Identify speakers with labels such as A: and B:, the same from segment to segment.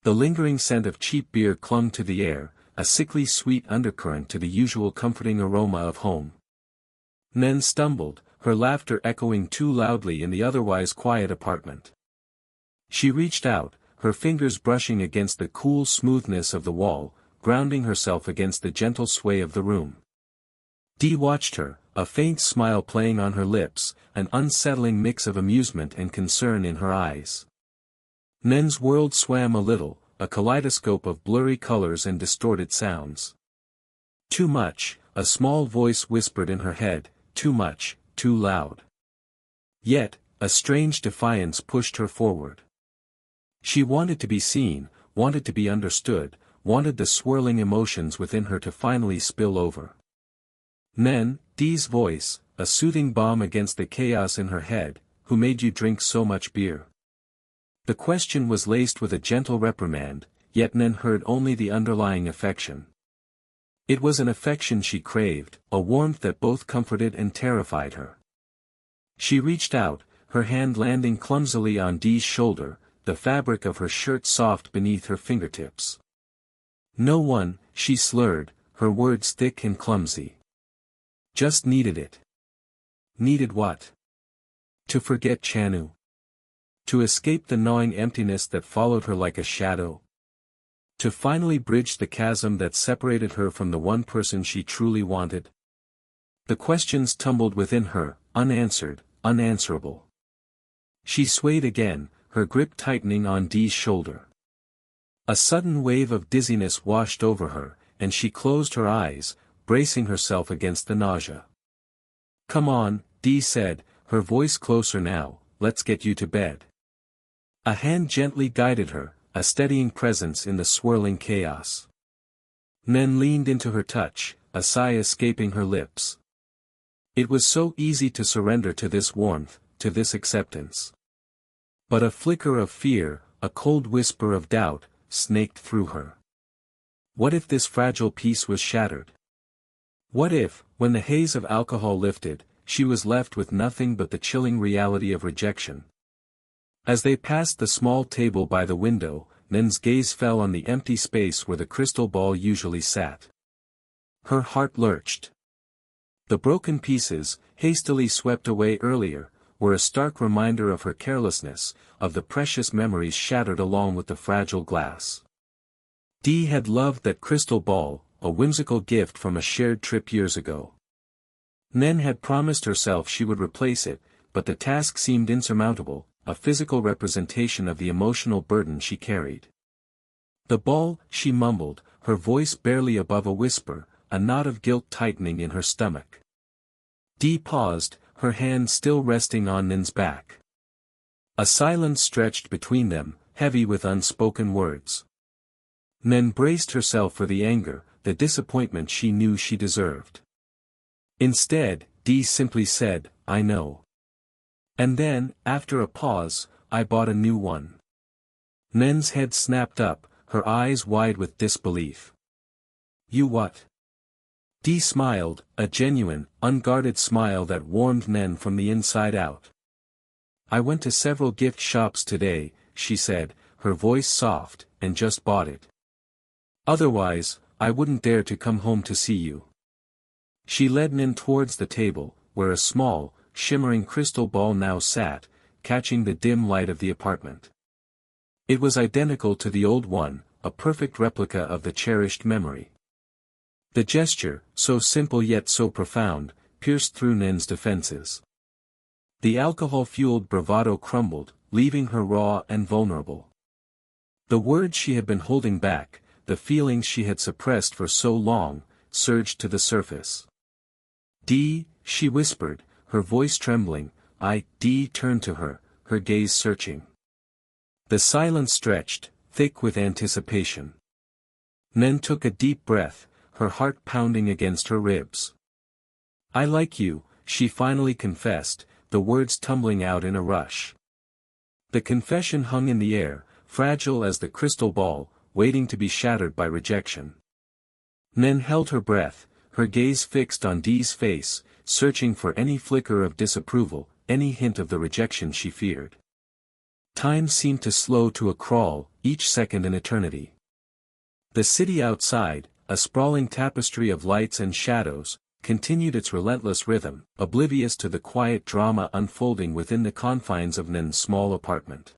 A: The lingering scent of cheap beer clung to the air, a sickly sweet undercurrent to the usual comforting aroma of home. Nan stumbled, her laughter echoing too loudly in the otherwise quiet apartment. She reached out, her fingers brushing against the cool smoothness of the wall, grounding herself against the gentle sway of the room. Dee watched her, a faint smile playing on her lips, an unsettling mix of amusement and concern in her eyes. Nan's world swam a little, a kaleidoscope of blurry colors and distorted sounds. Too much, a small voice whispered in her head, too much, too loud. Yet, a strange defiance pushed her forward. She wanted to be seen, wanted to be understood, wanted the swirling emotions within her to finally spill over. Nan, Dee's voice, a soothing balm against the chaos in her head, who made you drink so much beer? The question was laced with a gentle reprimand, yet Nan heard only the underlying affection. It was an affection she craved, a warmth that both comforted and terrified her. She reached out, her hand landing clumsily on Dee's shoulder, the fabric of her shirt soft beneath her fingertips. No one, she slurred, her words thick and clumsy. Just needed it. Needed what? To forget Chanu. To escape the gnawing emptiness that followed her like a shadow. To finally bridge the chasm that separated her from the one person she truly wanted. The questions tumbled within her, unanswered, unanswerable. She swayed again, her grip tightening on Dee's shoulder. A sudden wave of dizziness washed over her, and she closed her eyes, bracing herself against the nausea. Come on, Dee said, her voice closer now, let's get you to bed. A hand gently guided her, a steadying presence in the swirling chaos. Nan leaned into her touch, a sigh escaping her lips. It was so easy to surrender to this warmth, to this acceptance. But a flicker of fear, a cold whisper of doubt, snaked through her. What if this fragile peace was shattered? What if, when the haze of alcohol lifted, she was left with nothing but the chilling reality of rejection? As they passed the small table by the window, Nan's gaze fell on the empty space where the crystal ball usually sat. Her heart lurched. The broken pieces, hastily swept away earlier, were a stark reminder of her carelessness, of the precious memories shattered along with the fragile glass. Dee had loved that crystal ball, a whimsical gift from a shared trip years ago. Nan had promised herself she would replace it, but the task seemed insurmountable, a physical representation of the emotional burden she carried. The ball, she mumbled, her voice barely above a whisper, a knot of guilt tightening in her stomach. Dee paused, her hand still resting on Nan's back. A silence stretched between them, heavy with unspoken words. Nan braced herself for the anger, the disappointment she knew she deserved. Instead, Dee simply said, I know. And then, after a pause, I bought a new one. Nan's head snapped up, her eyes wide with disbelief. You what? Dee smiled, a genuine, unguarded smile that warmed Nan from the inside out. I went to several gift shops today, she said, her voice soft, and just bought it. Otherwise, I wouldn't dare to come home to see you. She led Nan towards the table, where a small, shimmering crystal ball now sat, catching the dim light of the apartment. It was identical to the old one, a perfect replica of the cherished memory. The gesture, so simple yet so profound, pierced through Nan's defenses. The alcohol-fueled bravado crumbled, leaving her raw and vulnerable. The words she had been holding back, the feelings she had suppressed for so long, surged to the surface. Dee, she whispered, her voice trembling. Dee turned to her, her gaze searching. The silence stretched, thick with anticipation. Nan took a deep breath, her heart pounding against her ribs. I like you, she finally confessed, the words tumbling out in a rush. The confession hung in the air, fragile as the crystal ball, waiting to be shattered by rejection. Nan held her breath, her gaze fixed on Dee's face, searching for any flicker of disapproval, any hint of the rejection she feared. Time seemed to slow to a crawl, each second an eternity. The city outside, a sprawling tapestry of lights and shadows, continued its relentless rhythm, oblivious to the quiet drama unfolding within the confines of Nan's small apartment.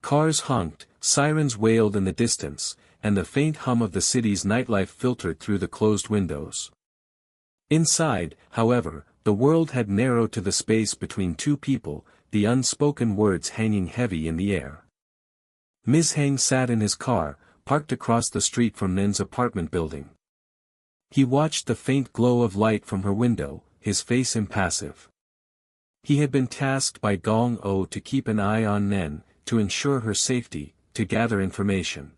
A: Cars honked, sirens wailed in the distance, and the faint hum of the city's nightlife filtered through the closed windows. Inside, however, the world had narrowed to the space between two people, the unspoken words hanging heavy in the air. Ms. Hang sat in his car, parked across the street from Nan's apartment building. He watched the faint glow of light from her window, his face impassive. He had been tasked by Gong-o to keep an eye on Nan, to ensure her safety, to gather information.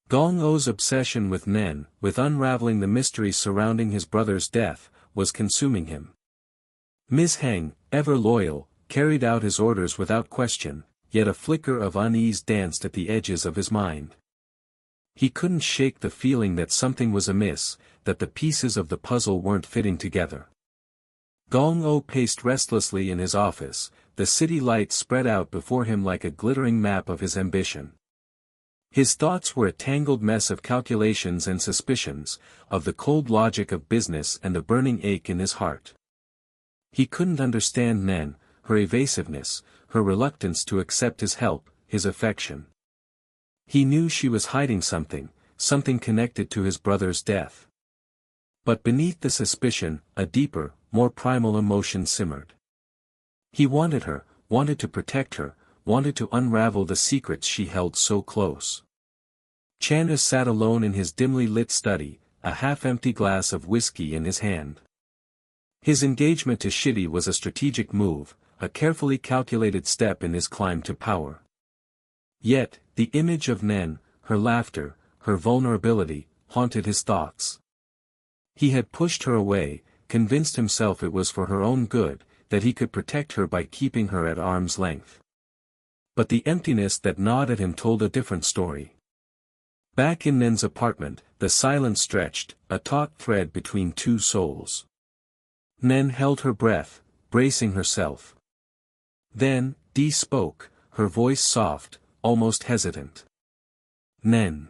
A: Gong-o's obsession with Nan, with unraveling the mysteries surrounding his brother's death, was consuming him. Ms. Hang, ever loyal, carried out his orders without question, yet a flicker of unease danced at the edges of his mind. He couldn't shake the feeling that something was amiss, that the pieces of the puzzle weren't fitting together. Gong-o paced restlessly in his office, the city lights spread out before him like a glittering map of his ambition. His thoughts were a tangled mess of calculations and suspicions, of the cold logic of business and the burning ache in his heart. He couldn't understand Nan, her evasiveness, her reluctance to accept his help, his affection. He knew she was hiding something, something connected to his brother's death. But beneath the suspicion, a deeper, more primal emotion simmered. He wanted her, wanted to protect her, wanted to unravel the secrets she held so close. Chanda sat alone in his dimly lit study, a half-empty glass of whiskey in his hand. His engagement to Shitty was a strategic move, a carefully calculated step in his climb to power. Yet, the image of Nan, her laughter, her vulnerability, haunted his thoughts. He had pushed her away, convinced himself it was for her own good, that he could protect her by keeping her at arm's length. But the emptiness that gnawed at him told a different story. Back in Nan's apartment, the silence stretched, a taut thread between two souls. Nan held her breath, bracing herself. Then, Dee spoke, her voice soft, almost hesitant. Nan.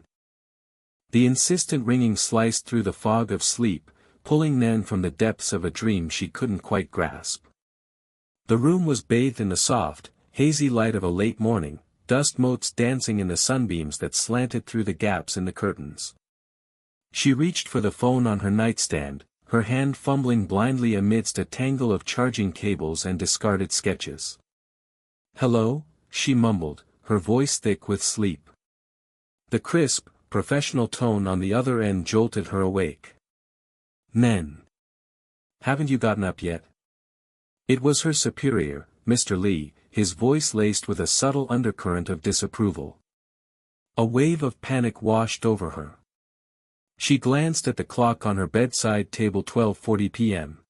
A: The insistent ringing sliced through the fog of sleep, pulling Nan from the depths of a dream she couldn't quite grasp. The room was bathed in the soft, hazy light of a late morning, dust motes dancing in the sunbeams that slanted through the gaps in the curtains. She reached for the phone on her nightstand, her hand fumbling blindly amidst a tangle of charging cables and discarded sketches. "Hello?" she mumbled, her voice thick with sleep. The crisp, professional tone on the other end jolted her awake. "Nan. Haven't you gotten up yet?" It was her superior, Mr. Lee, his voice laced with a subtle undercurrent of disapproval. A wave of panic washed over her. She glanced at the clock on her bedside table. 12:40 p.m.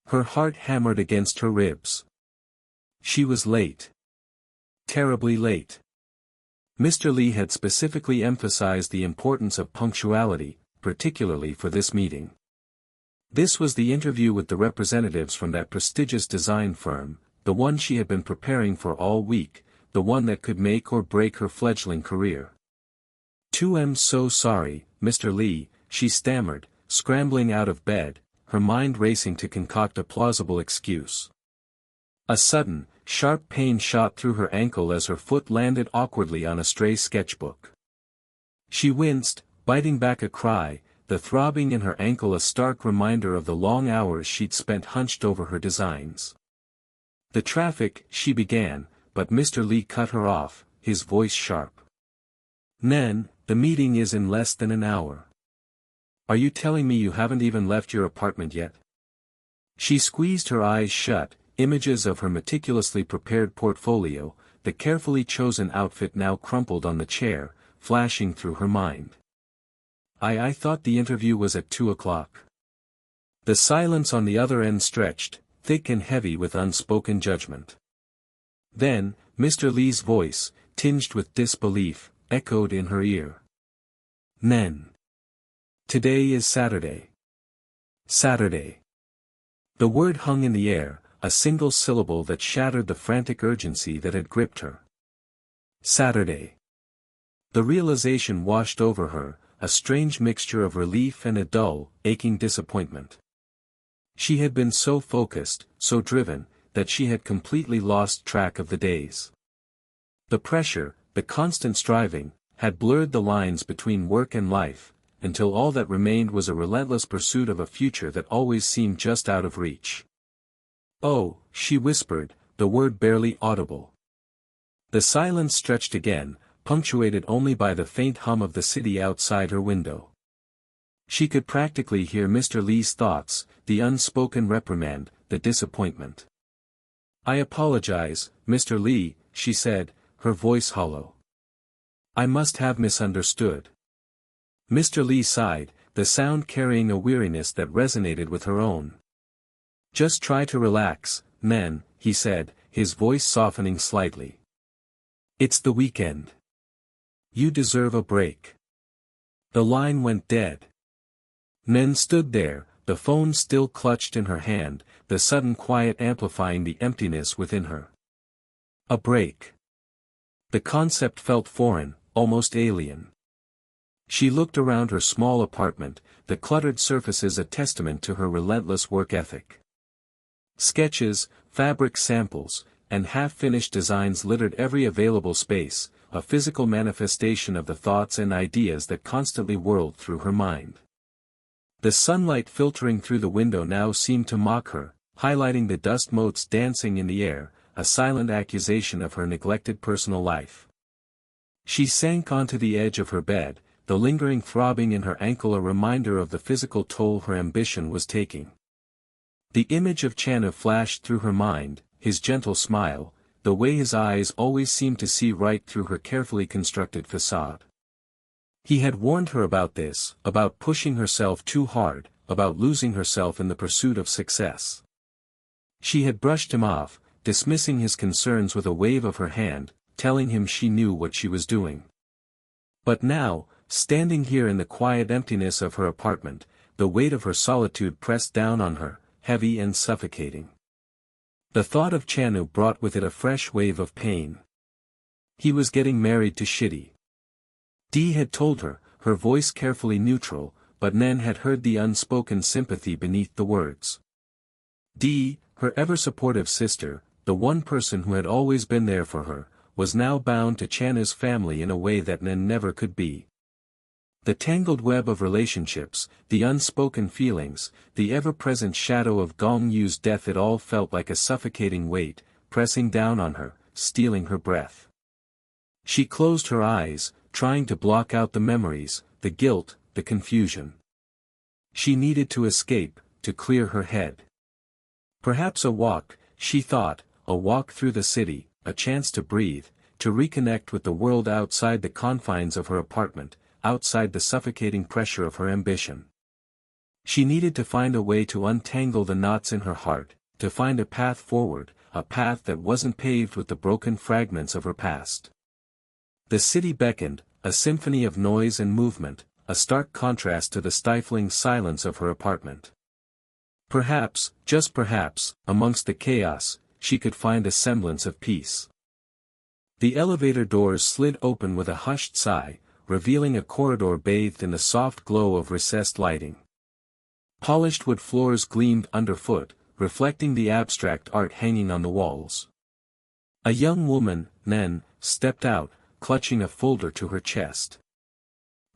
A: Her heart hammered against her ribs. She was late. Terribly late. Mr. Lee had specifically emphasized the importance of punctuality, particularly for this meeting. This was the interview with the representatives from that prestigious design firm, the one she had been preparing for all week, the one that could make or break her fledgling career. "I'm so sorry, Mr. Lee," she stammered, scrambling out of bed, her mind racing to concoct a plausible excuse. A sudden, sharp pain shot through her ankle as her foot landed awkwardly on a stray sketchbook. She winced, biting back a cry, the throbbing in her ankle a stark reminder of the long hours she'd spent hunched over her designs. "The traffic," she began, but Mr. Lee cut her off, his voice sharp. "Nan, the meeting is in less than an hour. Are you telling me you haven't even left your apartment yet?" She squeezed her eyes shut, images of her meticulously prepared portfolio, the carefully chosen outfit now crumpled on the chair, flashing through her mind. I thought the interview was at 2 o'clock. The silence on the other end stretched, thick and heavy with unspoken judgment. Then, Mr. Lee's voice, tinged with disbelief, echoed in her ear. "Nan. Today is Saturday." Saturday. The word hung in the air, a single syllable that shattered the frantic urgency that had gripped her. Saturday. The realization washed over her, a strange mixture of relief and a dull, aching disappointment. She had been so focused, so driven, that she had completely lost track of the days. The pressure, the constant striving, had blurred the lines between work and life, until all that remained was a relentless pursuit of a future that always seemed just out of reach. "Oh," she whispered, the word barely audible. The silence stretched again, punctuated only by the faint hum of the city outside her window. She could practically hear Mr. Lee's thoughts, the unspoken reprimand, the disappointment. "I apologize, Mr. Lee," she said, her voice hollow. "I must have misunderstood." Mr. Lee sighed, the sound carrying a weariness that resonated with her own. "Just try to relax, Nan," he said, his voice softening slightly. "It's the weekend. You deserve a break." The line went dead. Nan stood there, the phone still clutched in her hand, the sudden quiet amplifying the emptiness within her. A break. The concept felt foreign, almost alien. She looked around her small apartment, the cluttered surfaces a testament to her relentless work ethic. Sketches, fabric samples, and half-finished designs littered every available space, a physical manifestation of the thoughts and ideas that constantly whirled through her mind. The sunlight filtering through the window now seemed to mock her, highlighting the dust motes dancing in the air, a silent accusation of her neglected personal life. She sank onto the edge of her bed, the lingering throbbing in her ankle a reminder of the physical toll her ambition was taking. The image of Chanu flashed through her mind, his gentle smile, the way his eyes always seemed to see right through her carefully constructed facade. He had warned her about this, about pushing herself too hard, about losing herself in the pursuit of success. She had brushed him off, dismissing his concerns with a wave of her hand, telling him she knew what she was doing. But now, standing here in the quiet emptiness of her apartment, the weight of her solitude pressed down on her, heavy and suffocating. The thought of Chanu brought with it a fresh wave of pain. He was getting married to Shitty. Dee had told her, her voice carefully neutral, but Nan had heard the unspoken sympathy beneath the words. Dee, her ever-supportive sister, the one person who had always been there for her, was now bound to Chanu's family in a way that Nan never could be. The tangled web of relationships, the unspoken feelings, the ever-present shadow of Gong Yu's death, it all felt like a suffocating weight, pressing down on her, stealing her breath. She closed her eyes, trying to block out the memories, the guilt, the confusion. She needed to escape, to clear her head. Perhaps a walk, she thought, a walk through the city, a chance to breathe, to reconnect with the world outside the confines of her apartment, outside the suffocating pressure of her ambition. She needed to find a way to untangle the knots in her heart, to find a path forward, a path that wasn't paved with the broken fragments of her past. The city beckoned, a symphony of noise and movement, a stark contrast to the stifling silence of her apartment. Perhaps, just perhaps, amongst the chaos, she could find a semblance of peace. The elevator doors slid open with a hushed sigh, revealing a corridor bathed in the soft glow of recessed lighting. Polished wood floors gleamed underfoot, reflecting the abstract art hanging on the walls. A young woman, Nan, stepped out, clutching a folder to her chest.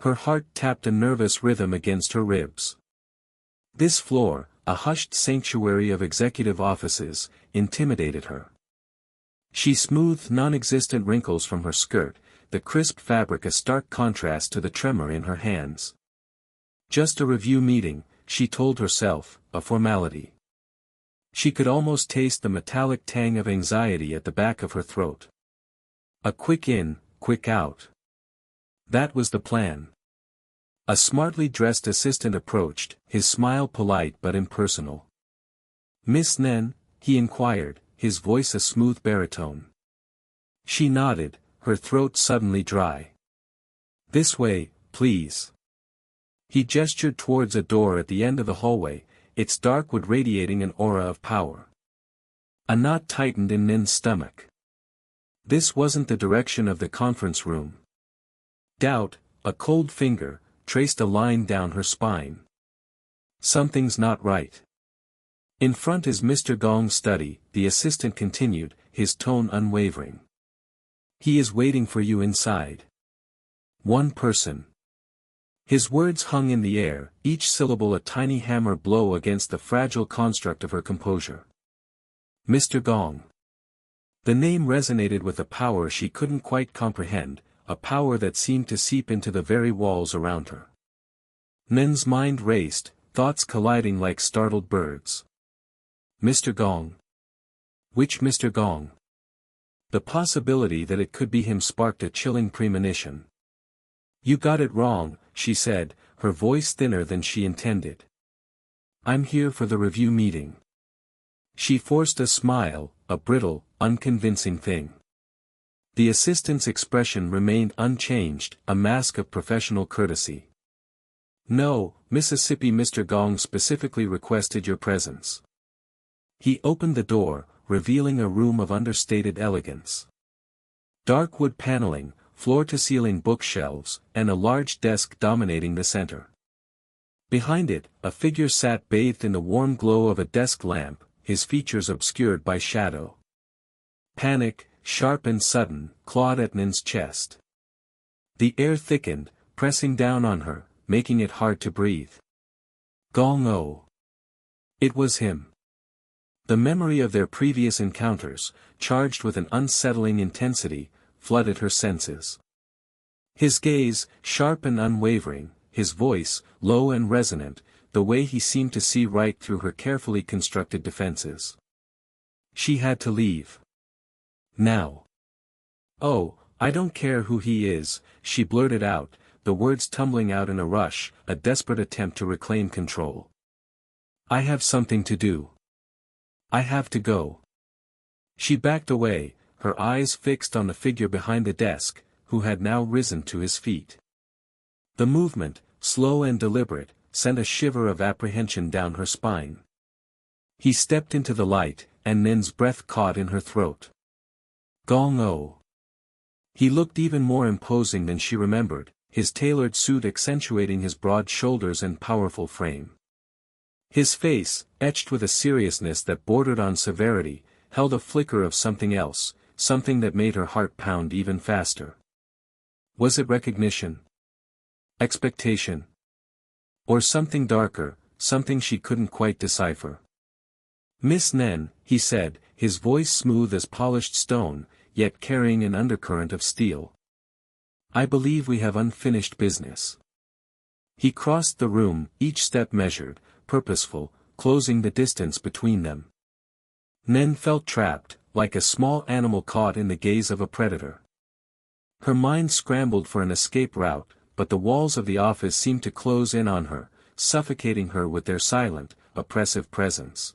A: Her heart tapped a nervous rhythm against her ribs. This floor, a hushed sanctuary of executive offices, intimidated her. She smoothed non-existent wrinkles from her skirt, the crisp fabric a stark contrast to the tremor in her hands. Just a review meeting, she told herself, a formality. She could almost taste the metallic tang of anxiety at the back of her throat. A quick in, quick out. That was the plan. A smartly dressed assistant approached, his smile polite but impersonal. "Miss Nan?" he inquired, his voice a smooth baritone. She nodded, her throat suddenly dry. "This way, please." He gestured towards a door at the end of the hallway, its dark wood radiating an aura of power. A knot tightened in Nin's stomach. This wasn't the direction of the conference room. Doubt, a cold finger, traced a line down her spine. Something's not right. In front is Mr. Gong's study, the assistant continued, his tone unwavering. He is waiting for you inside. One person. His words hung in the air, each syllable a tiny hammer blow against the fragile construct of her composure. Mr. Gong. The name resonated with a power she couldn't quite comprehend, a power that seemed to seep into the very walls around her. Nin's mind raced, thoughts colliding like startled birds. Mr. Gong. Which Mr. Gong? The possibility that it could be him sparked a chilling premonition. You got it wrong, she said, her voice thinner than she intended. I'm here for the review meeting. She forced a smile, a brittle, unconvincing thing. The assistant's expression remained unchanged, a mask of professional courtesy. No, Mississippi. Mr. Gong specifically requested your presence. He opened the door, revealing a room of understated elegance. Dark wood paneling, floor-to-ceiling bookshelves, and a large desk dominating the center. Behind it, a figure sat bathed in the warm glow of a desk lamp, his features obscured by shadow. Panic, sharp and sudden, clawed at Nin's chest. The air thickened, pressing down on her, making it hard to breathe. Gong-o. It was him. The memory of their previous encounters, charged with an unsettling intensity, flooded her senses. His gaze, sharp and unwavering, his voice, low and resonant, the way he seemed to see right through her carefully constructed defenses. She had to leave. Now. Oh, I don't care who he is, she blurted out, the words tumbling out in a rush, a desperate attempt to reclaim control. I have something to do. I have to go. She backed away, her eyes fixed on the figure behind the desk, who had now risen to his feet. The movement, slow and deliberate, sent a shiver of apprehension down her spine. He stepped into the light, and Nin's breath caught in her throat. Gong-o. He looked even more imposing than she remembered, his tailored suit accentuating his broad shoulders and powerful frame. His face, etched with a seriousness that bordered on severity, held a flicker of something else, something that made her heart pound even faster. Was it recognition? Expectation? Or something darker, something she couldn't quite decipher? Miss Nen, he said, his voice smooth as polished stone, yet carrying an undercurrent of steel. I believe we have unfinished business. He crossed the room, each step measured, purposeful, closing the distance between them. Nen felt trapped, like a small animal caught in the gaze of a predator. Her mind scrambled for an escape route, but the walls of the office seemed to close in on her, suffocating her with their silent, oppressive presence.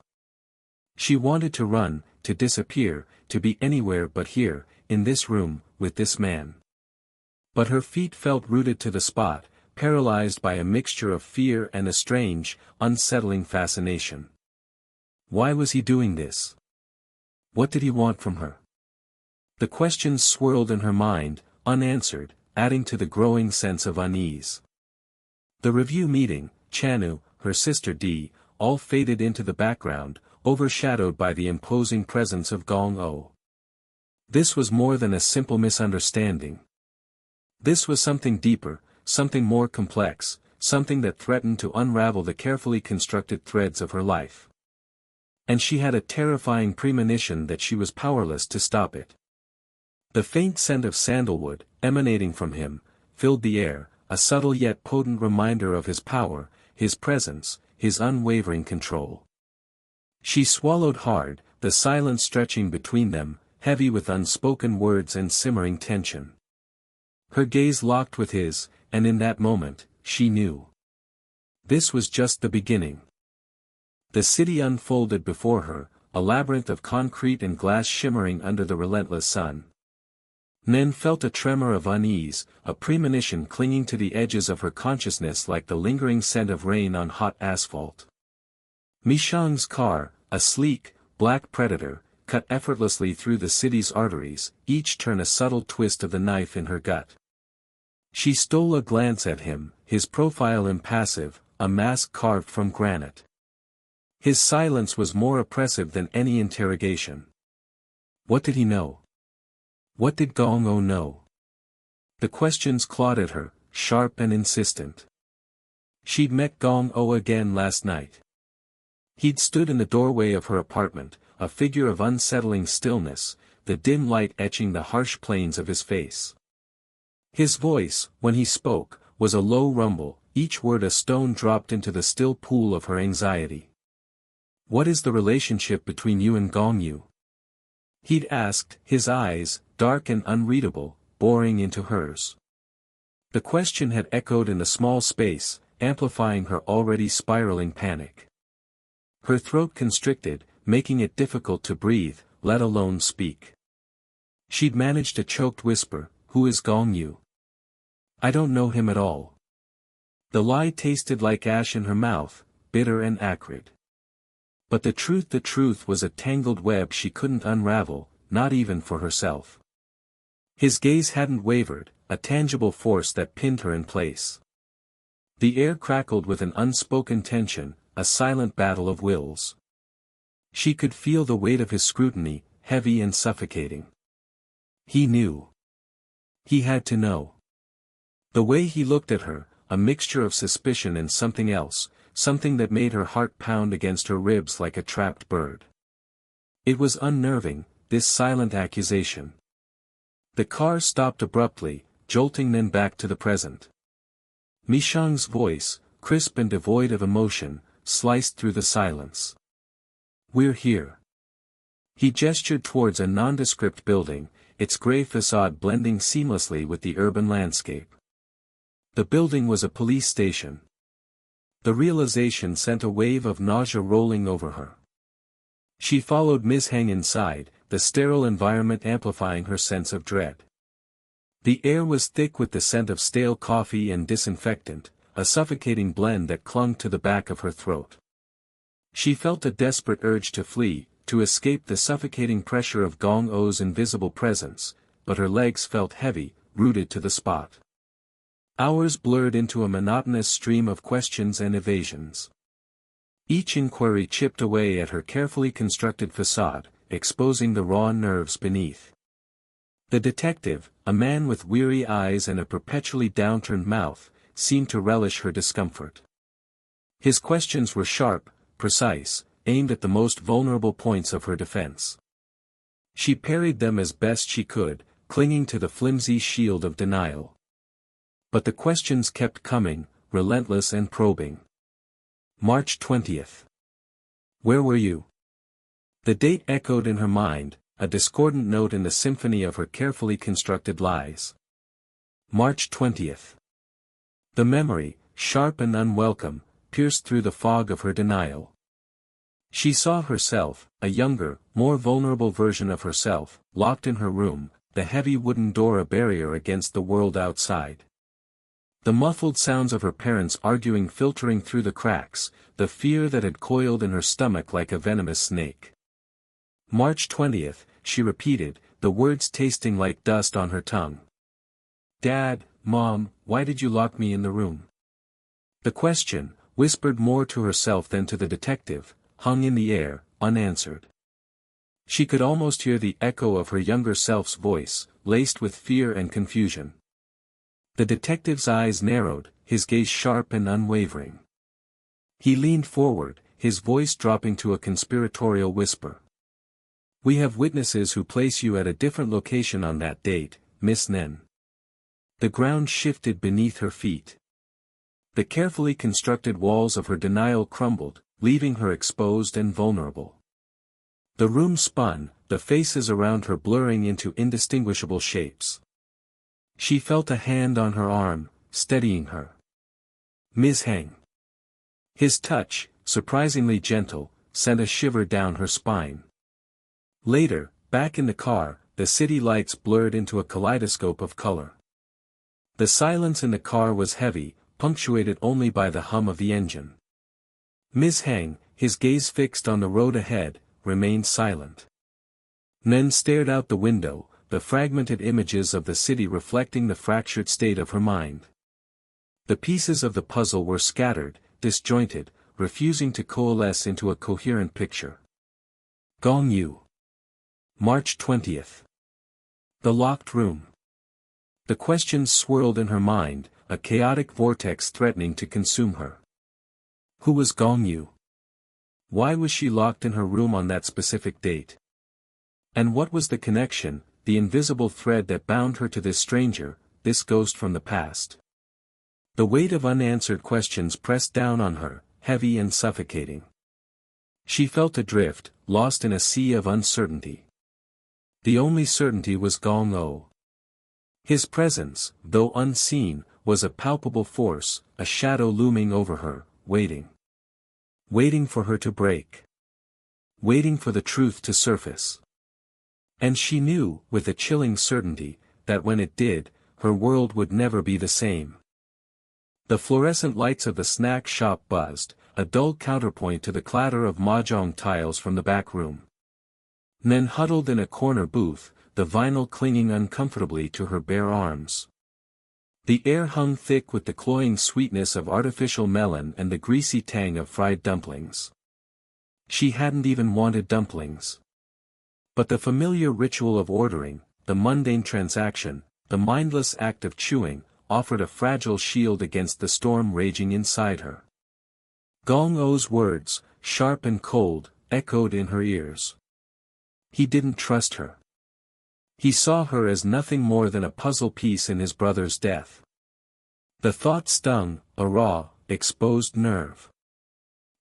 A: She wanted to run, to disappear, to be anywhere but here, in this room, with this man. But her feet felt rooted to the spot, paralyzed by a mixture of fear and a strange, unsettling fascination. Why was he doing this? What did he want from her? The questions swirled in her mind, unanswered, adding to the growing sense of unease. The review meeting, Chanu, her sister Dee, all faded into the background, overshadowed by the imposing presence of Gong-o. This was more than a simple misunderstanding. This was something deeper, something more complex, something that threatened to unravel the carefully constructed threads of her life. And she had a terrifying premonition that she was powerless to stop it. The faint scent of sandalwood, emanating from him, filled the air, a subtle yet potent reminder of his power, his presence, his unwavering control. She swallowed hard, the silence stretching between them, heavy with unspoken words and simmering tension. Her gaze locked with his, and in that moment, she knew. This was just the beginning. The city unfolded before her, a labyrinth of concrete and glass shimmering under the relentless sun. Nen felt a tremor of unease, a premonition clinging to the edges of her consciousness like the lingering scent of rain on hot asphalt. Mishang's car, a sleek, black Predator, cut effortlessly through the city's arteries, each turn a subtle twist of the knife in her gut. She stole a glance at him, his profile impassive, a mask carved from granite. His silence was more oppressive than any interrogation. What did he know? What did Gong-o know? The questions clawed at her, sharp and insistent. She'd met Gong-o again last night. He'd stood in the doorway of her apartment, a figure of unsettling stillness, the dim light etching the harsh planes of his face. His voice, when he spoke, was a low rumble, each word a stone dropped into the still pool of her anxiety. "What is the relationship between you and Gong-yu?" He'd asked, his eyes, dark and unreadable, boring into hers. The question had echoed in the small space, amplifying her already spiraling panic. Her throat constricted, making it difficult to breathe, let alone speak. She'd managed a choked whisper, "Who is Gong-yu?" "I don't know him at all." The lie tasted like ash in her mouth, bitter and acrid. But the truth was a tangled web she couldn't unravel, not even for herself. His gaze hadn't wavered, a tangible force that pinned her in place. The air crackled with an unspoken tension, a silent battle of wills. She could feel the weight of his scrutiny, heavy and suffocating. He knew. He had to know. The way he looked at her, a mixture of suspicion and something else, something that made her heart pound against her ribs like a trapped bird. It was unnerving, this silent accusation. The car stopped abruptly, jolting Nen back to the present. Mishang's voice, crisp and devoid of emotion, sliced through the silence. "We're here." He gestured towards a nondescript building, its gray facade blending seamlessly with the urban landscape. The building was a police station. The realization sent a wave of nausea rolling over her. She followed Ms. Heng inside, the sterile environment amplifying her sense of dread. The air was thick with the scent of stale coffee and disinfectant, a suffocating blend that clung to the back of her throat. She felt a desperate urge to flee, to escape the suffocating pressure of Gong-o's invisible presence, but her legs felt heavy, rooted to the spot. Hours blurred into a monotonous stream of questions and evasions. Each inquiry chipped away at her carefully constructed facade, exposing the raw nerves beneath. The detective, a man with weary eyes and a perpetually downturned mouth, seemed to relish her discomfort. His questions were sharp, precise, aimed at the most vulnerable points of her defense. She parried them as best she could, clinging to the flimsy shield of denial. But the questions kept coming, relentless and probing. March 20th. Where were you? The date echoed in her mind, a discordant note in the symphony of her carefully constructed lies. March 20th. The memory, sharp and unwelcome, pierced through the fog of her denial. She saw herself, a younger, more vulnerable version of herself, locked in her room, the heavy wooden door a barrier against the world outside. The muffled sounds of her parents arguing filtering through the cracks, the fear that had coiled in her stomach like a venomous snake. March 20th, she repeated, the words tasting like dust on her tongue. "Dad, Mom, why did you lock me in the room?" The question, whispered more to herself than to the detective, hung in the air, unanswered. She could almost hear the echo of her younger self's voice, laced with fear and confusion. The detective's eyes narrowed, his gaze sharp and unwavering. He leaned forward, his voice dropping to a conspiratorial whisper. "We have witnesses who place you at a different location on that date, Miss Nen." The ground shifted beneath her feet. The carefully constructed walls of her denial crumbled, leaving her exposed and vulnerable. The room spun, the faces around her blurring into indistinguishable shapes. She felt a hand on her arm, steadying her. Ms. Heng. His touch, surprisingly gentle, sent a shiver down her spine. Later, back in the car, the city lights blurred into a kaleidoscope of color. The silence in the car was heavy, punctuated only by the hum of the engine. Ms. Heng, his gaze fixed on the road ahead, remained silent. Nen stared out the window, the fragmented images of the city reflecting the fractured state of her mind. The pieces of the puzzle were scattered, disjointed, refusing to coalesce into a coherent picture. Gongyu. March 20th. The locked room. The questions swirled in her mind, a chaotic vortex threatening to consume her. Who was Gongyu? Why was she locked in her room on that specific date? And what was the connection, the invisible thread that bound her to this stranger, this ghost from the past? The weight of unanswered questions pressed down on her, heavy and suffocating. She felt adrift, lost in a sea of uncertainty. The only certainty was Gong-o. His presence, though unseen, was a palpable force, a shadow looming over her, waiting. Waiting for her to break. Waiting for the truth to surface. And she knew, with a chilling certainty, that when it did, her world would never be the same. The fluorescent lights of the snack shop buzzed, a dull counterpoint to the clatter of mahjong tiles from the back room. Nen huddled in a corner booth, the vinyl clinging uncomfortably to her bare arms. The air hung thick with the cloying sweetness of artificial melon and the greasy tang of fried dumplings. She hadn't even wanted dumplings. But the familiar ritual of ordering, the mundane transaction, the mindless act of chewing, offered a fragile shield against the storm raging inside her. Gong-o's words, sharp and cold, echoed in her ears. He didn't trust her. He saw her as nothing more than a puzzle piece in his brother's death. The thought stung, a raw, exposed nerve.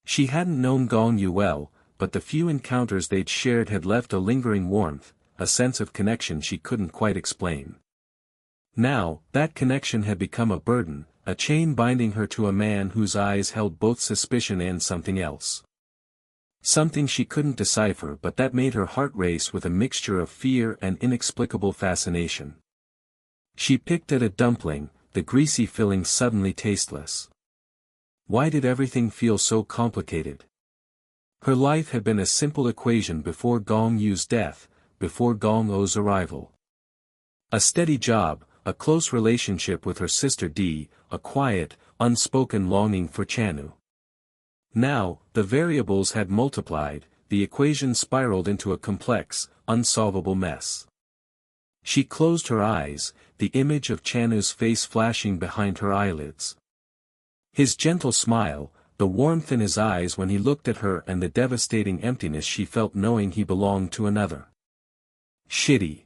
A: She hadn't known Gong-yu well, but the few encounters they'd shared had left a lingering warmth, a sense of connection she couldn't quite explain. Now, that connection had become a burden, a chain binding her to a man whose eyes held both suspicion and something else. Something she couldn't decipher but that made her heart race with a mixture of fear and inexplicable fascination. She picked at a dumpling, the greasy filling suddenly tasteless. Why did everything feel so complicated? Her life had been a simple equation before Gong-yu's death, before Gong-o's arrival. A steady job, a close relationship with her sister Dee, a quiet, unspoken longing for Chanu. Now, the variables had multiplied, the equation spiraled into a complex, unsolvable mess. She closed her eyes, the image of Chanu's face flashing behind her eyelids. His gentle smile, the warmth in his eyes when he looked at her and the devastating emptiness she felt knowing he belonged to another. Shitty.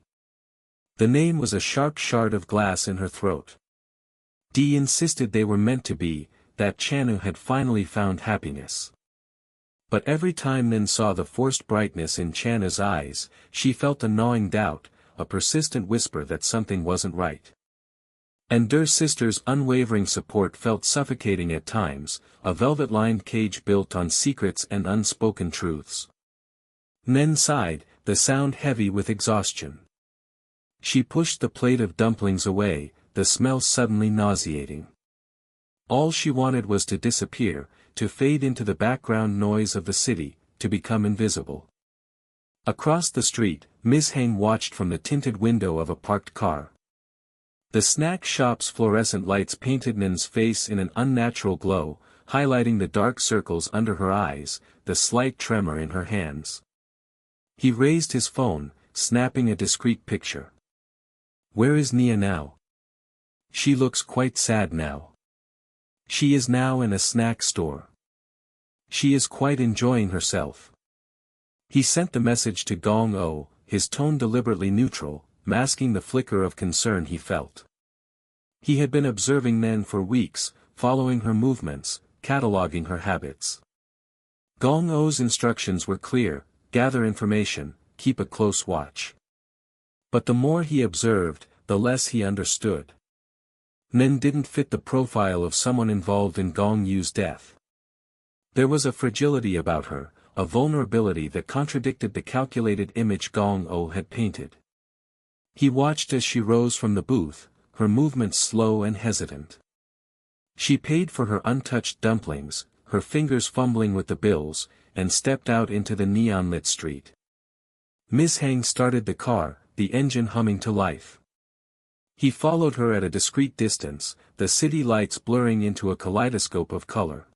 A: The name was a sharp shard of glass in her throat. Dee insisted they were meant to be, that Chanu had finally found happiness. But every time Nin saw the forced brightness in Chanu's eyes, she felt a gnawing doubt, a persistent whisper that something wasn't right. And Der sister's unwavering support felt suffocating at times, a velvet-lined cage built on secrets and unspoken truths. Nen sighed, the sound heavy with exhaustion. She pushed the plate of dumplings away, the smell suddenly nauseating. All she wanted was to disappear, to fade into the background noise of the city, to become invisible. Across the street, Miss Hang watched from the tinted window of a parked car. The snack shop's fluorescent lights painted Nin's face in an unnatural glow, highlighting the dark circles under her eyes, the slight tremor in her hands. He raised his phone, snapping a discreet picture. Where is Nia now? She looks quite sad now. She is now in a snack store. She is quite enjoying herself. He sent the message to Gong-o, his tone deliberately neutral, masking the flicker of concern he felt. He had been observing Nen for weeks, following her movements, cataloging her habits. Gong-o's instructions were clear: gather information, keep a close watch. But the more he observed, the less he understood. Nen didn't fit the profile of someone involved in Gong-yu's death. There was a fragility about her, a vulnerability that contradicted the calculated image Gong-o had painted. He watched as she rose from the booth, her movements slow and hesitant. She paid for her untouched dumplings, her fingers fumbling with the bills, and stepped out into the neon-lit street. Miss Hang started the car, the engine humming to life. He followed her at a discreet distance, the city lights blurring into a kaleidoscope of color.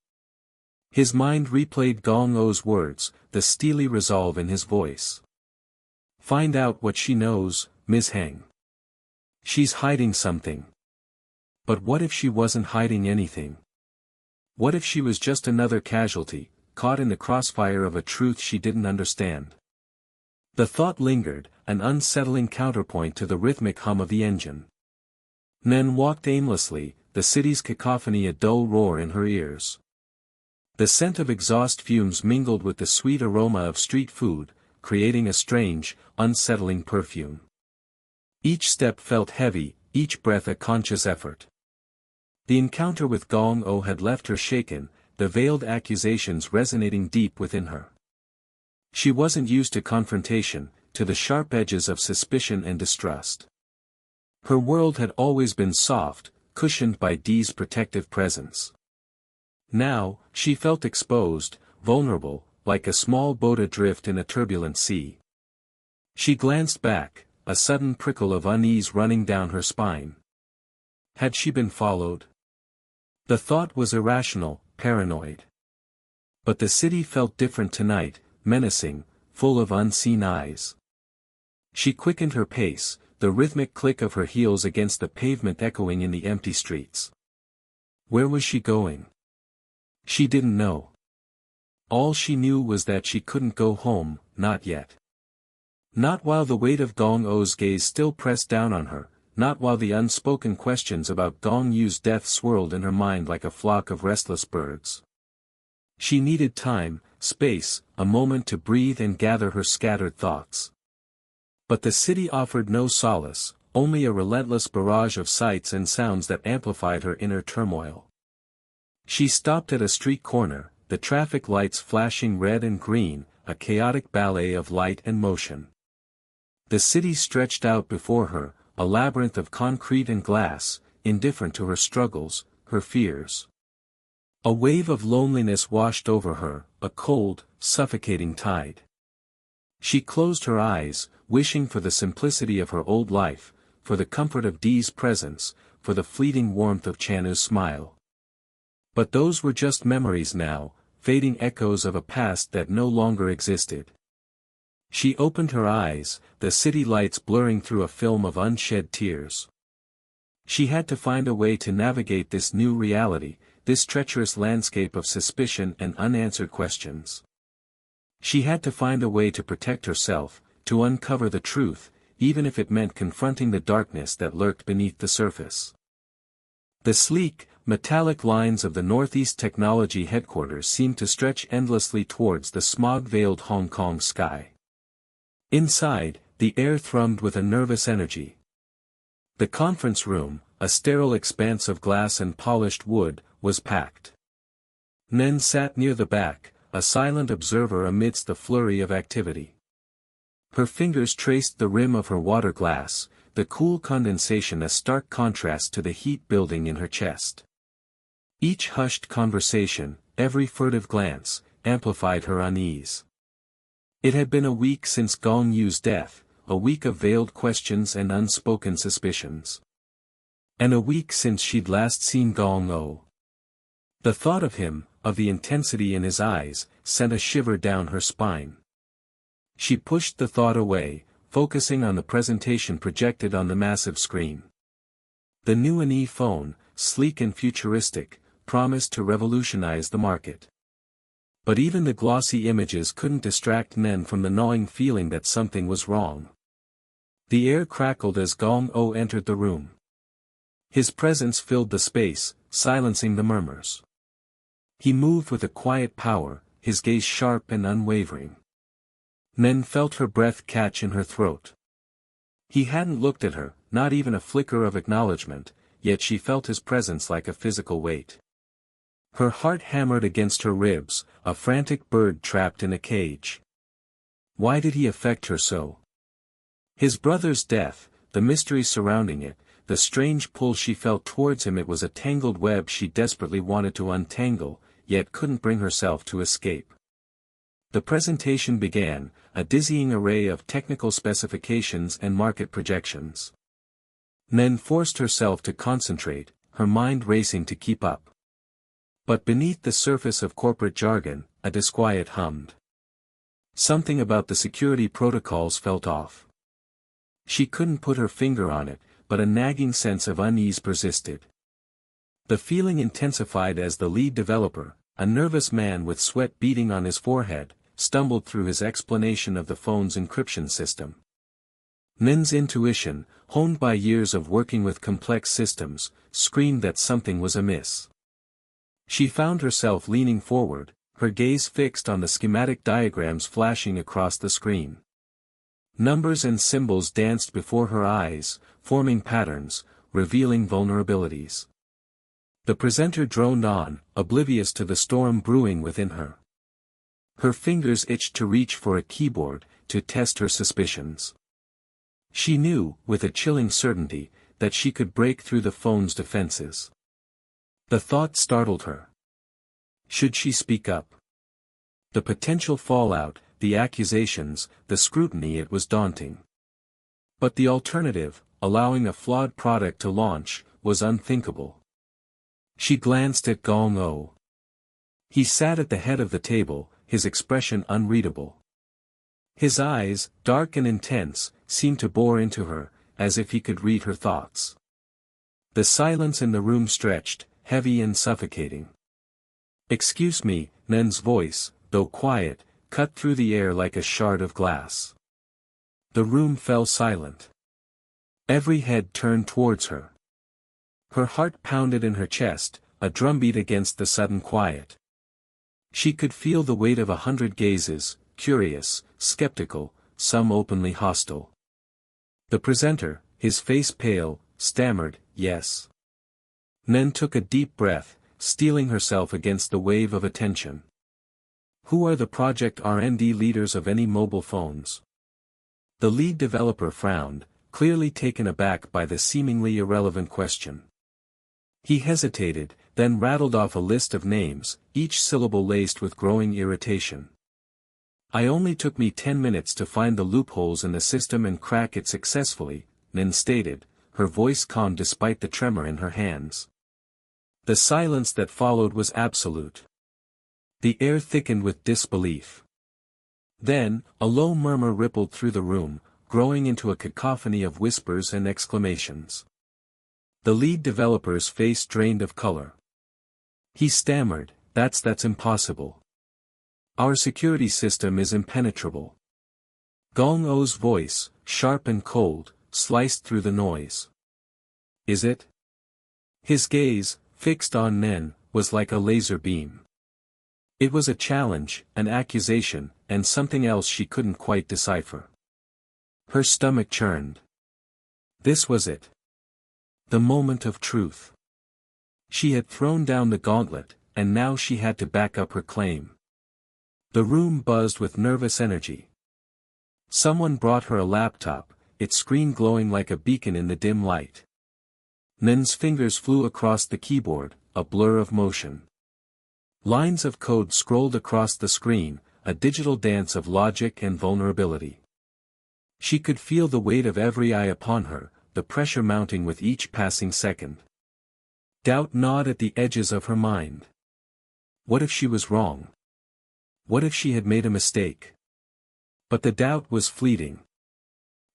A: His mind replayed Gong O's words, the steely resolve in his voice. Find out what she knows, Miss Hang. She's hiding something. But what if she wasn't hiding anything? What if she was just another casualty, caught in the crossfire of a truth she didn't understand? The thought lingered, an unsettling counterpoint to the rhythmic hum of the engine. Nen walked aimlessly, the city's cacophony a dull roar in her ears. The scent of exhaust fumes mingled with the sweet aroma of street food, creating a strange, unsettling perfume. Each step felt heavy, each breath a conscious effort. The encounter with Gong O had left her shaken, the veiled accusations resonating deep within her. She wasn't used to confrontation, to the sharp edges of suspicion and distrust. Her world had always been soft, cushioned by Dee's protective presence. Now, she felt exposed, vulnerable, like a small boat adrift in a turbulent sea. She glanced back, a sudden prickle of unease running down her spine. Had she been followed? The thought was irrational, paranoid. But the city felt different tonight, menacing, full of unseen eyes. She quickened her pace, the rhythmic click of her heels against the pavement echoing in the empty streets. Where was she going? She didn't know. All she knew was that she couldn't go home, not yet. Not while the weight of Gong O's gaze still pressed down on her, not while the unspoken questions about Gong Yu's death swirled in her mind like a flock of restless birds. She needed time, space, a moment to breathe and gather her scattered thoughts. But the city offered no solace, only a relentless barrage of sights and sounds that amplified her inner turmoil. She stopped at a street corner, the traffic lights flashing red and green, a chaotic ballet of light and motion. The city stretched out before her, a labyrinth of concrete and glass, indifferent to her struggles, her fears. A wave of loneliness washed over her, a cold, suffocating tide. She closed her eyes, wishing for the simplicity of her old life, for the comfort of Dee's presence, for the fleeting warmth of Chanu's smile. But those were just memories now, fading echoes of a past that no longer existed. She opened her eyes, the city lights blurring through a film of unshed tears. She had to find a way to navigate this new reality, this treacherous landscape of suspicion and unanswered questions. She had to find a way to protect herself, to uncover the truth, even if it meant confronting the darkness that lurked beneath the surface. The sleek, metallic lines of the Northeast Technology headquarters seemed to stretch endlessly towards the smog-veiled Hong Kong sky. Inside, the air thrummed with a nervous energy. The conference room, a sterile expanse of glass and polished wood, was packed. Nen sat near the back, a silent observer amidst the flurry of activity. Her fingers traced the rim of her water glass, the cool condensation a stark contrast to the heat building in her chest. Each hushed conversation, every furtive glance, amplified her unease. It had been a week since Gong Yu's death, a week of veiled questions and unspoken suspicions. And a week since she'd last seen Gong O. The thought of him, of the intensity in his eyes, sent a shiver down her spine. She pushed the thought away, focusing on the presentation projected on the massive screen. The new NE phone, sleek and futuristic, promised to revolutionize the market. But even the glossy images couldn't distract Nen from the gnawing feeling that something was wrong. The air crackled as Gong O entered the room. His presence filled the space, silencing the murmurs. He moved with a quiet power, his gaze sharp and unwavering. Nen felt her breath catch in her throat. He hadn't looked at her, not even a flicker of acknowledgement, yet she felt his presence like a physical weight. Her heart hammered against her ribs, a frantic bird trapped in a cage. Why did he affect her so? His brother's death, the mystery surrounding it, the strange pull she felt towards him, it was a tangled web she desperately wanted to untangle, yet couldn't bring herself to escape. The presentation began, a dizzying array of technical specifications and market projections. Nen forced herself to concentrate, her mind racing to keep up. But beneath the surface of corporate jargon, a disquiet hummed. Something about the security protocols felt off. She couldn't put her finger on it, but a nagging sense of unease persisted. The feeling intensified as the lead developer, a nervous man with sweat beading on his forehead, stumbled through his explanation of the phone's encryption system. Nen's intuition, honed by years of working with complex systems, screamed that something was amiss. She found herself leaning forward, her gaze fixed on the schematic diagrams flashing across the screen. Numbers and symbols danced before her eyes, forming patterns, revealing vulnerabilities. The presenter droned on, oblivious to the storm brewing within her. Her fingers itched to reach for a keyboard, to test her suspicions. She knew, with a chilling certainty, that she could break through the phone's defenses. The thought startled her. Should she speak up? The potential fallout, the accusations, the scrutiny, it was daunting. But the alternative, allowing a flawed product to launch, was unthinkable. She glanced at Gong-o. He sat at the head of the table, his expression unreadable. His eyes, dark and intense, seemed to bore into her, as if he could read her thoughts. The silence in the room stretched, heavy and suffocating. "Excuse me," Nen's voice, though quiet, cut through the air like a shard of glass. The room fell silent. Every head turned towards her. Her heart pounded in her chest, a drumbeat against the sudden quiet. She could feel the weight of 100 gazes, curious, skeptical, some openly hostile. The presenter, his face pale, stammered, "Yes." Nen took a deep breath, steeling herself against the wave of attention. Who are the project R&D leaders of any mobile phones? The lead developer frowned, clearly taken aback by the seemingly irrelevant question. He hesitated, then rattled off a list of names, each syllable laced with growing irritation. "It only took me 10 minutes to find the loopholes in the system and crack it successfully," Nen stated, her voice calm despite the tremor in her hands. The silence that followed was absolute. The air thickened with disbelief. Then, a low murmur rippled through the room, growing into a cacophony of whispers and exclamations. The lead developer's face drained of color. He stammered, That's impossible. Our security system is impenetrable." Gong-o's voice, sharp and cold, sliced through the noise. "Is it?" His gaze, fixed on Nen, was like a laser beam. It was a challenge, an accusation, and something else she couldn't quite decipher. Her stomach churned. This was it. The moment of truth. She had thrown down the gauntlet, and now she had to back up her claim. The room buzzed with nervous energy. Someone brought her a laptop, its screen glowing like a beacon in the dim light. Nen's fingers flew across the keyboard, a blur of motion. Lines of code scrolled across the screen, a digital dance of logic and vulnerability. She could feel the weight of every eye upon her, the pressure mounting with each passing second. Doubt gnawed at the edges of her mind. What if she was wrong? What if she had made a mistake? But the doubt was fleeting.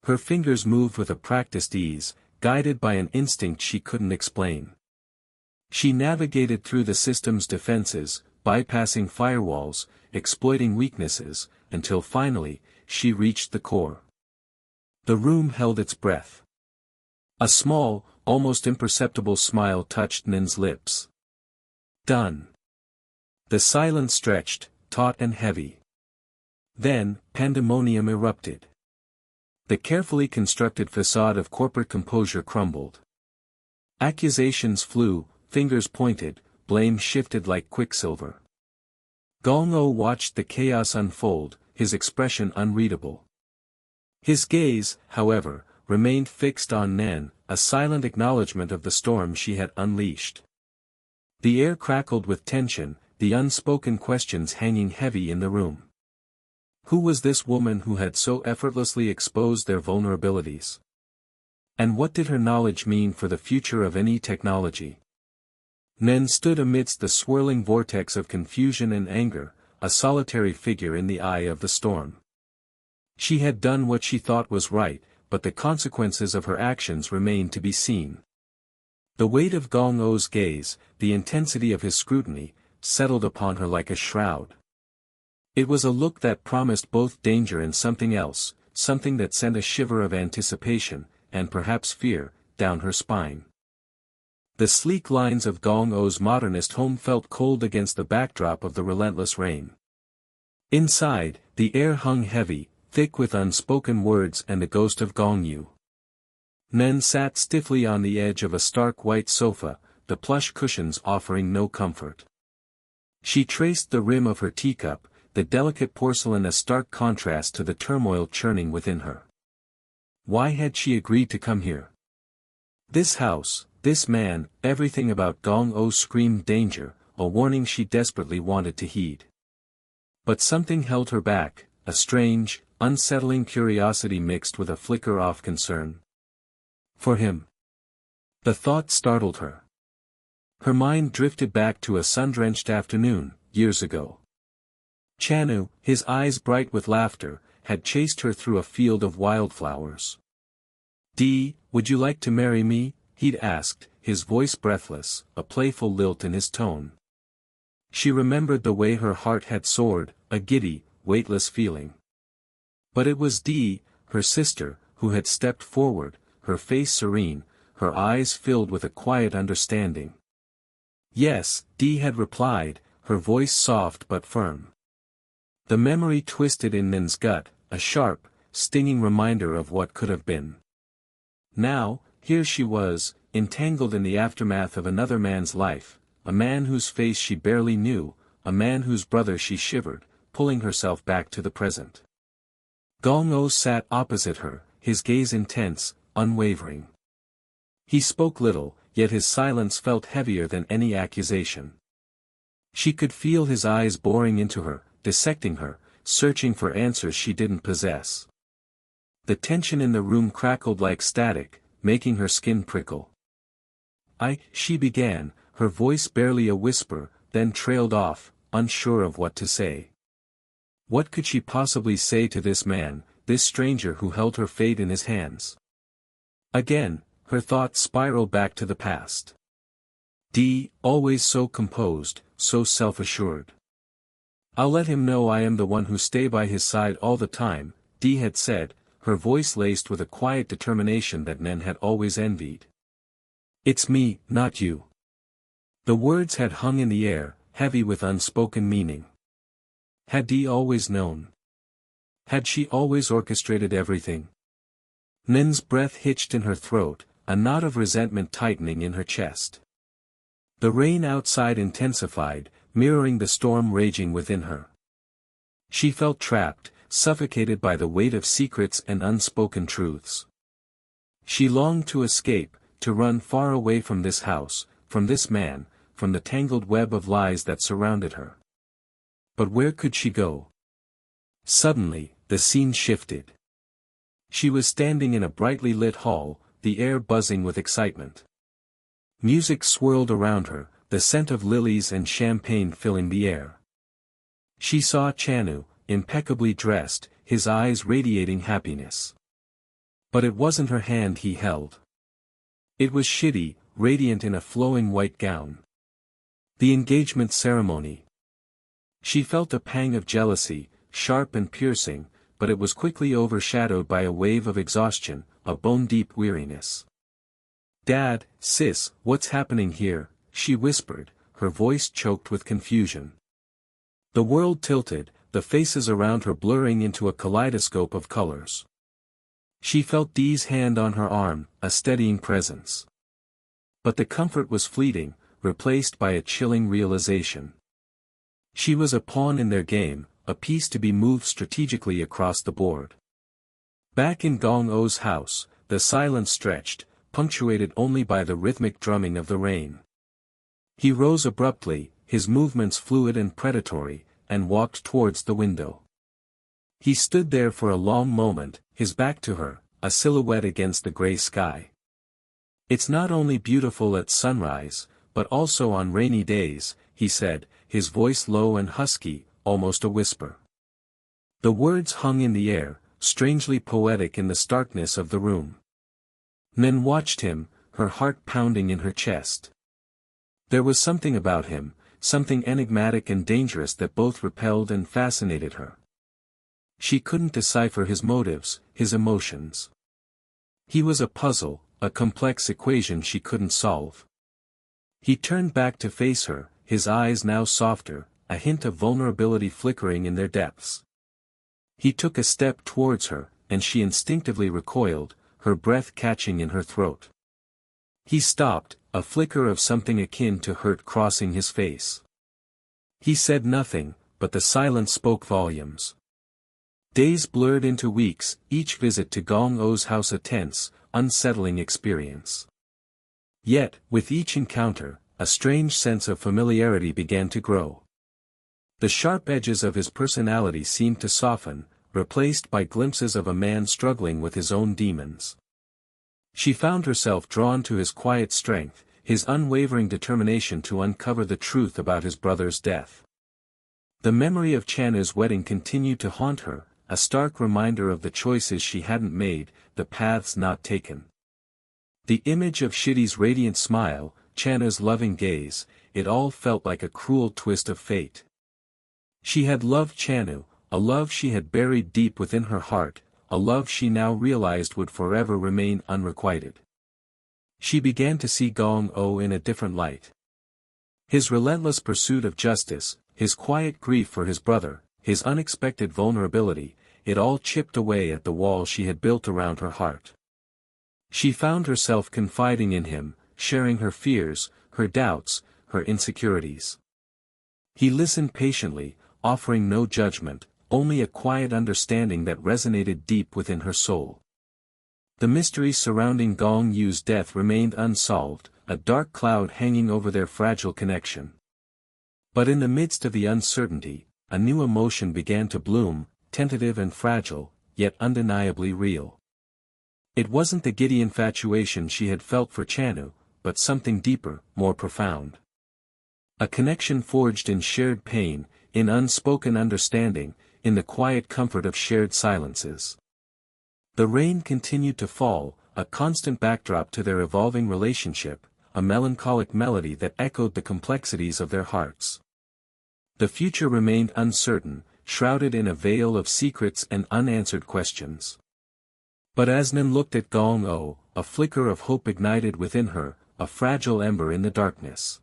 A: Her fingers moved with a practiced ease, guided by an instinct she couldn't explain. She navigated through the system's defenses, bypassing firewalls, exploiting weaknesses, until finally, she reached the core. The room held its breath. A small, almost imperceptible smile touched Nen's lips. Done. The silence stretched, taut and heavy. Then, pandemonium erupted. The carefully constructed facade of corporate composure crumbled. Accusations flew, fingers pointed, blame shifted like quicksilver. Gong-o watched the chaos unfold, his expression unreadable. His gaze, however, remained fixed on Nen, a silent acknowledgement of the storm she had unleashed. The air crackled with tension, the unspoken questions hanging heavy in the room. Who was this woman who had so effortlessly exposed their vulnerabilities? And what did her knowledge mean for the future of any technology? Nen stood amidst the swirling vortex of confusion and anger, a solitary figure in the eye of the storm. She had done what she thought was right, but the consequences of her actions remained to be seen. The weight of Gong-O's gaze, the intensity of his scrutiny, settled upon her like a shroud. It was a look that promised both danger and something else, something that sent a shiver of anticipation, and perhaps fear, down her spine. The sleek lines of Gong-O's modernist home felt cold against the backdrop of the relentless rain. Inside, the air hung heavy, thick with unspoken words and the ghost of Gong-Yu. Nen sat stiffly on the edge of a stark white sofa, the plush cushions offering no comfort. She traced the rim of her teacup, the delicate porcelain a stark contrast to the turmoil churning within her. Why had she agreed to come here? This house, this man, everything about Gong-O screamed danger, a warning she desperately wanted to heed. But something held her back, a strange, unsettling curiosity mixed with a flicker of concern. For him. The thought startled her. Her mind drifted back to a sun-drenched afternoon, years ago. Chanu, his eyes bright with laughter, had chased her through a field of wildflowers. "Dee, would you like to marry me?" he'd asked, his voice breathless, a playful lilt in his tone. She remembered the way her heart had soared, a giddy, weightless feeling. But it was Dee, her sister, who had stepped forward, her face serene, her eyes filled with a quiet understanding. Yes, Dee had replied, her voice soft but firm. The memory twisted in Nen's gut, a sharp, stinging reminder of what could have been. Now, here she was, entangled in the aftermath of another man's life, a man whose face she barely knew, a man whose brother she shivered, pulling herself back to the present. Gong-O sat opposite her, his gaze intense, unwavering. He spoke little, yet his silence felt heavier than any accusation. She could feel his eyes boring into her, dissecting her, searching for answers she didn't possess. The tension in the room crackled like static, making her skin prickle. She began, her voice barely a whisper, then trailed off, unsure of what to say. What could she possibly say to this man, this stranger who held her fate in his hands? Again, her thoughts spiraled back to the past. Dee, always so composed, so self-assured. "I'll let him know I am the one who stay by his side all the time," Dee had said, her voice laced with a quiet determination that Nen had always envied. "It's me, not you." The words had hung in the air, heavy with unspoken meaning. Had Dee always known? Had she always orchestrated everything? Nen's breath hitched in her throat, a knot of resentment tightening in her chest. The rain outside intensified, mirroring the storm raging within her. She felt trapped, suffocated by the weight of secrets and unspoken truths. She longed to escape, to run far away from this house, from this man, from the tangled web of lies that surrounded her. But where could she go? Suddenly, the scene shifted. She was standing in a brightly lit hall, the air buzzing with excitement. Music swirled around her, the scent of lilies and champagne filling the air. She saw Chanu, impeccably dressed, his eyes radiating happiness. But it wasn't her hand he held. It was Shidi, radiant in a flowing white gown. The engagement ceremony. She felt a pang of jealousy, sharp and piercing, but it was quickly overshadowed by a wave of exhaustion, a bone-deep weariness. "Dad, sis, what's happening here?" she whispered, her voice choked with confusion. The world tilted, the faces around her blurring into a kaleidoscope of colors. She felt Dee's hand on her arm, a steadying presence. But the comfort was fleeting, replaced by a chilling realization. She was a pawn in their game, a piece to be moved strategically across the board. Back in Gong-O's house, the silence stretched, punctuated only by the rhythmic drumming of the rain. He rose abruptly, his movements fluid and predatory, and walked towards the window. He stood there for a long moment, his back to her, a silhouette against the gray sky. "It's not only beautiful at sunrise, but also on rainy days," he said, his voice low and husky, almost a whisper. The words hung in the air, strangely poetic in the starkness of the room. Nan watched him, her heart pounding in her chest. There was something about him, something enigmatic and dangerous that both repelled and fascinated her. She couldn't decipher his motives, his emotions. He was a puzzle, a complex equation she couldn't solve. He turned back to face her, his eyes now softer, a hint of vulnerability flickering in their depths. He took a step towards her, and she instinctively recoiled, her breath catching in her throat. He stopped, a flicker of something akin to hurt crossing his face. He said nothing, but the silence spoke volumes. Days blurred into weeks, each visit to Gong-O's house a tense, unsettling experience. Yet, with each encounter, a strange sense of familiarity began to grow. The sharp edges of his personality seemed to soften, replaced by glimpses of a man struggling with his own demons. She found herself drawn to his quiet strength, his unwavering determination to uncover the truth about his brother's death. The memory of Chanu's wedding continued to haunt her, a stark reminder of the choices she hadn't made, the paths not taken. The image of Shitty's radiant smile, Chanu's loving gaze, it all felt like a cruel twist of fate. She had loved Chanu, a love she had buried deep within her heart, a love she now realized would forever remain unrequited. She began to see Gong-O in a different light. His relentless pursuit of justice, his quiet grief for his brother, his unexpected vulnerability, it all chipped away at the wall she had built around her heart. She found herself confiding in him, sharing her fears, her doubts, her insecurities. He listened patiently, offering no judgment, only a quiet understanding that resonated deep within her soul. The mystery surrounding Gong-Yu's death remained unsolved, a dark cloud hanging over their fragile connection. But in the midst of the uncertainty, a new emotion began to bloom, tentative and fragile, yet undeniably real. It wasn't the giddy infatuation she had felt for Chanu, but something deeper, more profound. A connection forged in shared pain, in unspoken understanding, in the quiet comfort of shared silences. The rain continued to fall, a constant backdrop to their evolving relationship, a melancholic melody that echoed the complexities of their hearts. The future remained uncertain, shrouded in a veil of secrets and unanswered questions. But as Nan looked at Gong-O, a flicker of hope ignited within her, a fragile ember in the darkness.